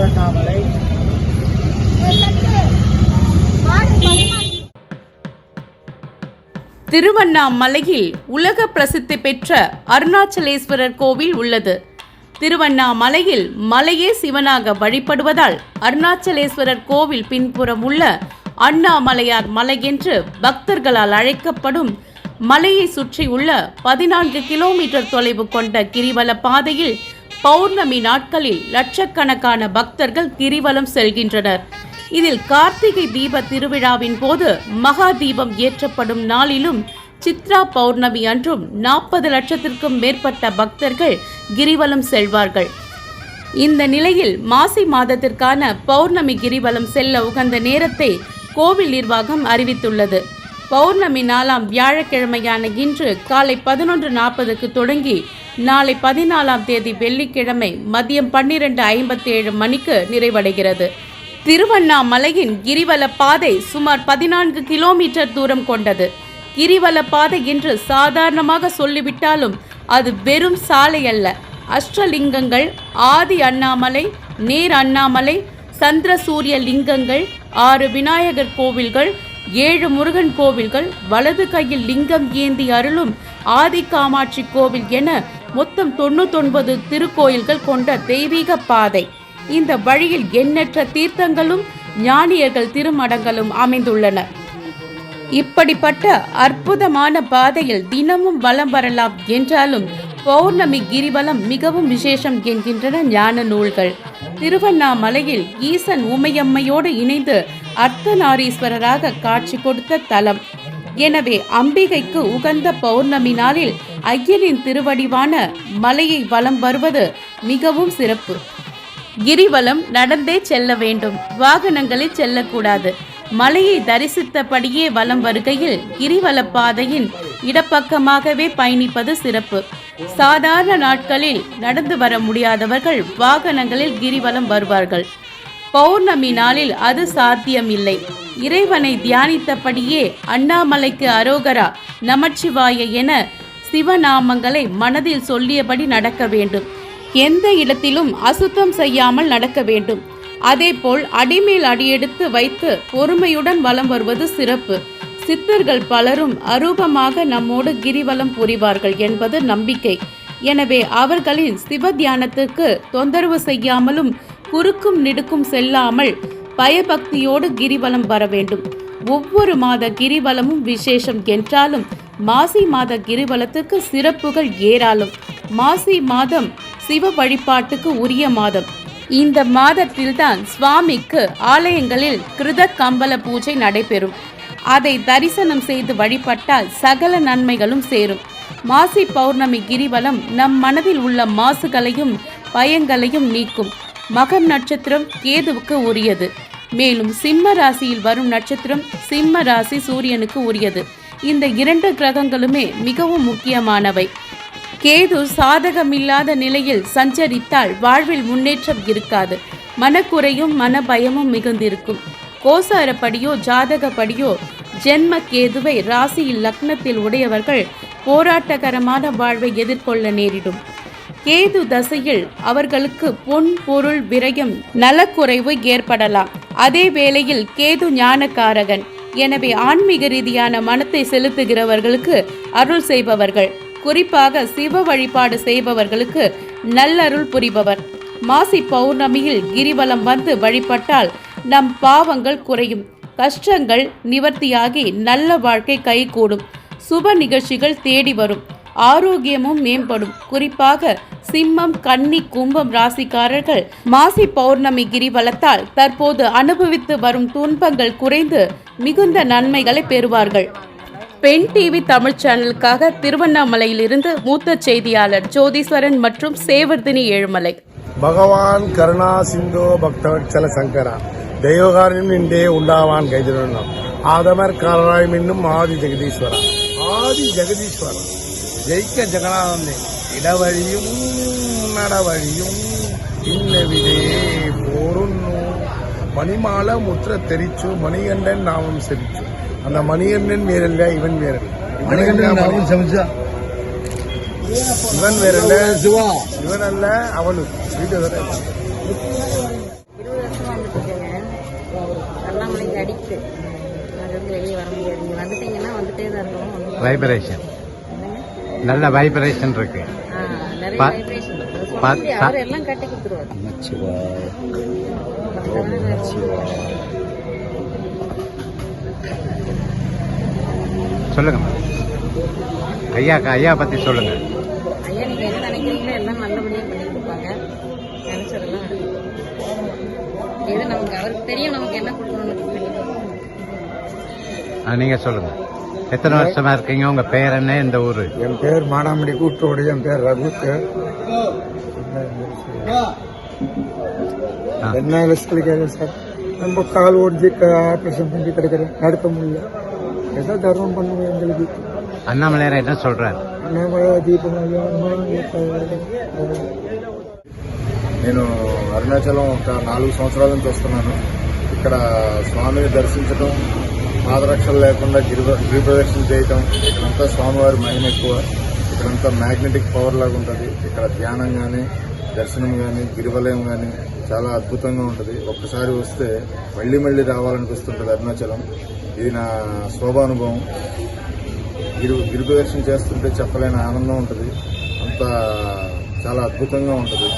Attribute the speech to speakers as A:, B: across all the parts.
A: திருவண்ணாமலை.
B: திருவண்ணாமலையில் உலக பிரசித்தி பெற்ற அருணாச்சலேஸ்வரர் கோவில் உள்ளது. திருவண்ணாமலையில் மலையே சிவனாக வழிபடுவதால் அருணாச்சலேஸ்வரர் கோவில் பின்புறம் உள்ள அண்ணாமலையார் மலை என்று பக்தர்களால் அழைக்கப்படும் மலையை சுற்றியுள்ள 14 கிலோமீட்டர் தொலைவு கொண்ட கிரிவல பாதையில் பௌர்ணமி நாட்களில் லட்சக்கணக்கான பக்தர்கள் கிரிவலம் செல்கின்றனர். இதில் கார்த்திகை தீப திருவிழாவின் போது மகா தீபம் ஏற்றப்படும் நாளிலும் சித்ரா பௌர்ணமி அன்றும் 40 லட்சத்திற்கும் மேற்பட்ட பக்தர்கள் கிரிவலம் செல்வார்கள். இந்த நிலையில் மாசி மாதத்திற்கான பௌர்ணமி கிரிவலம் செல்ல உகந்த நேரத்தை கோவில் நிர்வாகம் அறிவித்துள்ளது. பௌர்ணமி நாளாம் வியாழக்கிழமையான இன்று காலை 11:40க்கு தொடங்கி நாளை 14ஆம் தேதி வெள்ளிக்கிழமை மதியம் 12:57 மணிக்கு நிறைவடைகிறது. திருவண்ணாமலையின் கிரிவல பாதை சுமார் 14 கிலோமீட்டர் தூரம் கொண்டது. கிரிவல பாதை என்று சாதாரணமாக சொல்லிவிட்டாலும் அது வெறும் சாலை அல்ல. அஷ்டலிங்கங்கள், ஆதி அண்ணாமலை, நேர் அண்ணாமலை, சந்திர சூரிய லிங்கங்கள், 6 விநாயகர் கோவில்கள், 7 முருகன் கோவில்கள், வலது கையில் லிங்கம் ஏந்தி அருளும் ஆதி காமாட்சி கோவில் என மொத்தம் 99 திருக்கோயில்கள் கொண்ட தெய்வீக பாதை. இந்த வழியில் எண்ணற்ற தீர்த்தங்களும் ஞானியர்கள் திருமடங்களும் அமைந்துள்ளன. இப்படிப்பட்ட அற்புதமான பாதையில் தினமும் வலம் வரலாம் என்றாலும் பௌர்ணமி கிரிவலம் மிகவும் விசேஷம் என்கின்றன ஞான நூல்கள். திருவண்ணாமலையில் ஈசன் உமையம்மையோடு இணைந்து அர்த்தநாரீஸ்வரராக காட்சி கொடுத்த தலம். எனவே அம்பிகைக்கு உகந்த பௌர்ணமி நாளில் ஐயனின் திருவடிவான மலையை வலம் வருவது மிகவும் சிறப்பு. கிரிவலம் நடந்தே செல்ல வேண்டும், வாகனங்களில் செல்லக்கூடாது. மலையை தரிசித்தபடியே வலம் வருகையில் கிரிவல பாதையின் இடப்பக்கமாகவே பயணிப்பது சிறப்பு. சாதாரண நாட்களில் நடந்து வர முடியாதவர்கள் வாகனங்களில் கிரிவலம் வருவார்கள். பௌர்ணமி நாளில் அது சாத்தியமில்லை. இறைவனை தியானித்தபடியே அண்ணாமலைக்கு அரோகரா, நமச்சிவாய என சிவநாமங்களை மனதில் சொல்லியபடி நடக்க வேண்டும். எந்த இடத்திலும் அசுத்தம் செய்யாமல் நடக்க வேண்டும். அதேபோல் அடிமேல் அடியெடுத்து வைத்து பொறுமையுடன் வலம் வருவது சிறப்பு. சித்தர்கள் பலரும் அரூபமாக நம்மோடு கிரிவலம் புரிவார்கள் என்பது நம்பிக்கை. எனவே அவர்களின் சிவ தியானத்திற்கு தொந்தரவு செய்யாமலும் குறுக்கும் நெடுக்கும் செல்லாமல் பயபக்தியோடு கிரிவலம் வர வேண்டும். ஒவ்வொரு மாத கிரிவலமும் விசேஷம் என்றாலும் மாசி மாத கிரிவலத்துக்கு சிறப்புகள் ஏராளம். மாசி மாதம் சிவ வழிபாட்டுக்கு உரிய மாதம். இந்த மாதத்தில்தான் சுவாமிக்கு ஆலயங்களில் கிருத கம்பல பூஜை நடைபெறும். அதை தரிசனம் செய்து வழிபட்டால் சகல நன்மைகளும் சேரும். மாசி பௌர்ணமி கிரிவலம் நம் மனதில் உள்ள மாசுகளையும் பயங்களையும் நீக்கும். மகம் நட்சத்திரம் கேதுவுக்கு உரியது. மேலும் சிம்ம ராசியில் வரும் நட்சத்திரம் சிம்ம ராசி சூரியனுக்கு உரியது. இந்த 2 கிரகங்களுமே மிகவும் முக்கியமானவை. கேது சாதகமில்லாத நிலையில் சஞ்சரித்தால் வாழ்வில் முன்னேற்றம் இருக்காது. மனக்குறையும் மனபயமும் மிகுந்திருக்கும். கோசாரப்படியோ ஜாதகப்படியோ ஜென்ம கேதுவை ராசியில் லக்னத்தில் உடையவர்கள் போராட்டகரமான வாழ்வை எதிர்கொள்ள நேரிடும். கேது தசையில் அவர்களுக்கு பொன் பொருள் விரயம் நலக்குறைவு ஏற்படலாம். அதே வேளையில் கேது ஞானக்காரகன். எனவே ஆன்மீக ரீதியான மனத்தை செலுத்துகிறவர்களுக்கு அருள் செய்பவர்கள். குறிப்பாக சிவ வழிபாடு செய்பவர்களுக்கு நல்லருள் புரிபவர். மாசி பௌர்ணமியில் கிரிவலம் வந்து வழிபட்டால் நம் பாவங்கள் குறையும், கஷ்டங்கள் நிவர்த்தியாகி நல்ல வாழ்க்கை கைகூடும், சுப நிகழ்ச்சிகள் தேடி வரும், ஆரோக்கியமும் மேம்படும். குறிப்பாக சிம்மம், கன்னி, கும்பம் ராசிக்காரர்கள் மாசி பௌர்ணமி கிரிவலத்தால் தற்போது அனுபவித்து வரும் துன்பங்கள் குறைந்து மிகுந்த நன்மைகளை பெறுவார்கள். பெண் டிவி தமிழ் சேனலுக்காக திருவண்ணாமலையிலிருந்து மூத்த செய்தியாளர் ஜோதீஸ்வரன் மற்றும் சேவர்தினி ஏழுமலை.
C: பகவான் கருணா சிந்தோ பக்தவத்சல சங்கரா தெய்வகாரனும் இன்றே உண்டாவான் கைதிரணும் ஆதமர் காலராய் மின்னும் ஆதி ஜெகதீஸ்வரா. ஆதி ஜெகதீஸ்வரா ஜெயிக்க ஜெகநாதனே இடவழியும் நடவழியும் இன்னவிதே போருன்னு மணிமால முத்திர தெரிச்சு மணிகண்டன் நாமம் செரிச்சு. அந்த மணிகண்டன் வேறல்ல, இவன் வேறல்ல. மணிகண்டன் நாமம் சமைச்சா இவன் வேறல்ல, சிவா இவன் அல்ல அவனு.
A: அடிக்குது. அது வந்து வெளியே வர முடியாது. நீங்கள் வந்துட்டீங்கன்னா வந்துட்டே தான் இருக்கணும்.
D: வைப்ரேஷன் நல்ல வைப்ரேஷன் இருக்கு.
A: நிறைய
D: பா-
A: வைப்ரேஷன்
D: பா-
A: அவர் எல்லாம் கட்டி கொடுத்துருவாரு.
D: சொல்லுங்க மேம். ஐயா பத்தி சொல்லுங்க.
A: ஐயா நீங்க என்ன நினைக்கிறீங்களோ எல்லாம் நல்லபடியா பண்ணி கொடுப்பாங்க. நினைச்சதெல்லாம் நடக்கும். இது நமக்கு அவருக்கு தெரியும் நமக்கு என்ன கொடுக்கணும்னு தெரியும்.
D: நீங்க சொல்லுங்க. எத்தனை வருஷமா இருக்கீங்க? உங்க பேர் என்ன? இந்த ஊரு?
E: என் பேர் மானாமடி கூட்டோடு. என் பேர் ரகுத்து. என்ன வயசுக்கு சார் நம்ம கால் ஓடிச்சு ஆப்ரேஷன் பண்ணி கிடைக்கிறேன். நடக்க முடியல. ஏதோ தர்மம் பண்ணுவேன் எங்களுக்கு.
D: అన్నమలైన என்ன சொல்றாரு?
E: అన్నమలై దీపం
F: నేను అరుణాచలం ఒక 4 సంవత్సరాల నుంచి వస్తున్నాను. ఇక్కడ స్వామిని దర్శించడం, పాదరక్షలు లేకుండా గిరి ప్రదక్షిణ చేయటం, ఇక్కడంతా స్వామివారి మహిమ ఎక్కువ. ఇక్కడంతా మ్యాగ్నెటిక్ పవర్ లాగా ఉంటుంది. ఇక్కడ ధ్యానం కానీ, దర్శనం కానీ, గిరివలయం కానీ చాలా అద్భుతంగా ఉంటుంది. ఒక్కసారి వస్తే మళ్ళీ మళ్ళీ రావాలనిపిస్తుంటుంది అరుణాచలం. ఇది నా శోభానుభవం. గిరి ప్రదక్షిణ చేస్తుంటే చెప్పలేని ఆనందం ఉంటుంది. అంత చాలా అద్భుతంగా ఉంటుంది.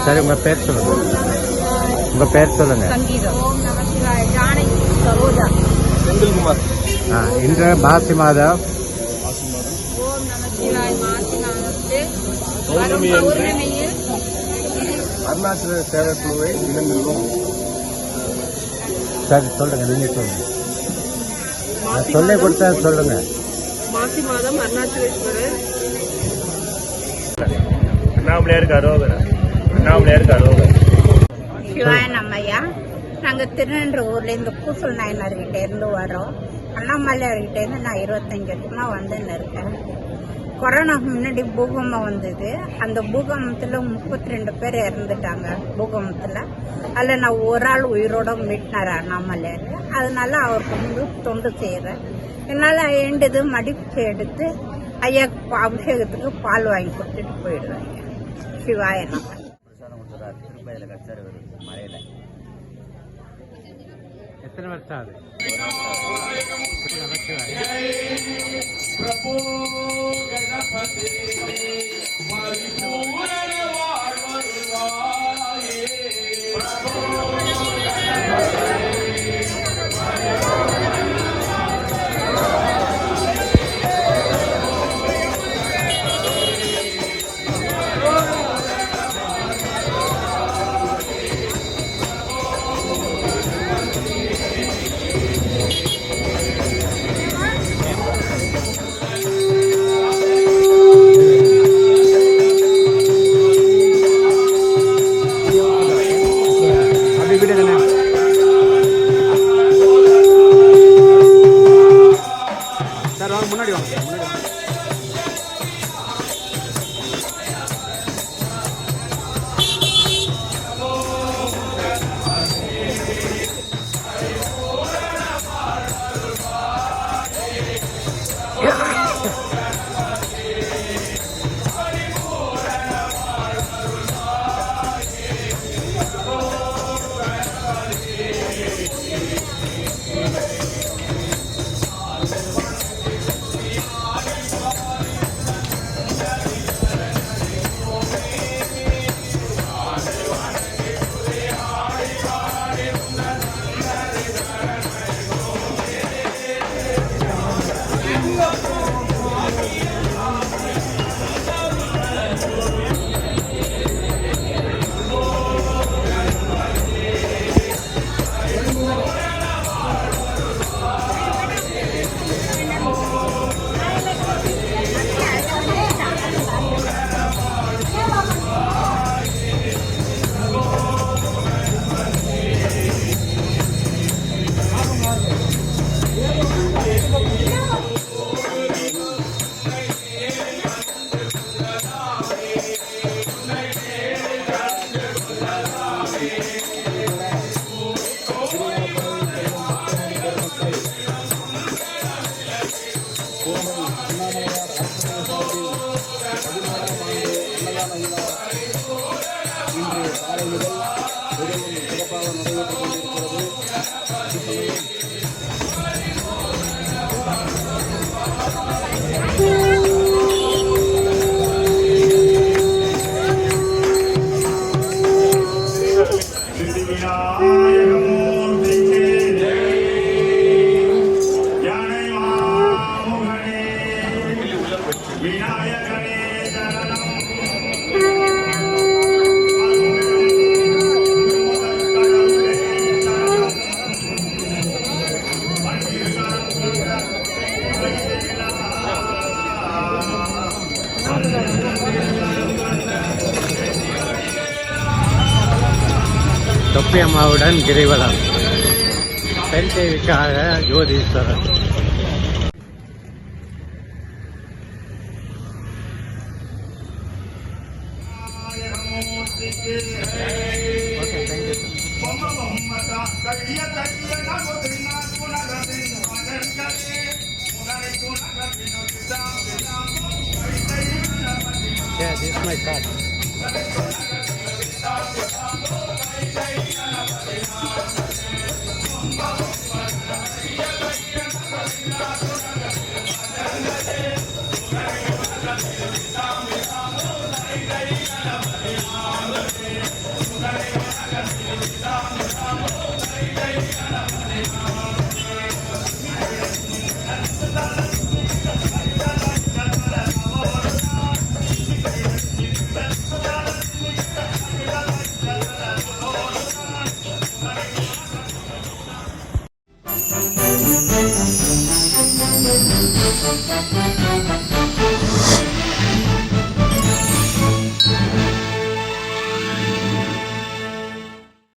D: சரி, உங்க பேர் சொல்லுங்க. உங்க பேர் சொல்லுங்க.
A: ஓம் நம சிவாய. ஜானகி சரோஜா.
F: செந்தில்குமார்.
D: இன்று மாசி மாதம்
A: ஓம் நம சிவாய. மாசி மாதத்து பௌர்ணமியில்
F: அருணாச்சல சேவைக்குழுவை இணைந்துள்ளோம்.
D: சரி சொல்லுங்க. நீங்க சொல்லுங்க. சொல்லி கொடுத்தா சொல்லுங்க.
A: மாசி மாதம் அருணாச்சலேஸ்வரர்
F: அண்ணாமலையாருக்கு அரோகர்.
G: சிவாய நம்மையா. நாங்கள் திருநெல்வேலியிலேருந்து பூசல் நாயனார்கிட்ட இருந்து வரோம். அண்ணாமலையார்கிட்ட இருந்து நான் 25 வருஷமா வந்துன்னு இருக்கேன். கொரோனாக்கு முன்னாடி பூகம்பம் வந்தது. அந்த பூகம்பத்தில் 32 பேர் இறந்துட்டாங்க. பூகம்பத்தில் அதில் நான் ஒரு ஆள் உயிரோட மீட்டினார் அண்ணாமலையார். அதனால அவருக்கு வந்து தொண்டு செய்கிறேன். என்னால் வேண்டியது மடிப்பு எடுத்து ஐயாக்கு அபிஷேகத்துக்கு பால் வாங்கி கொடுத்துட்டு போயிடுவாங்க. சிவாய நம்ம.
D: எத்தனை வருஷம் ஆகுது?
E: அண்ணாமலையார் அரசு 16ஆம் ஆண்டு அன்னதான விழா
D: தொப்பி அம்மாவுடன் கிரிவலம் பெண் தேவிக்காக Jotheeswarar. Okay, thank you sir. Yeah, this is my card.
H: Thank you.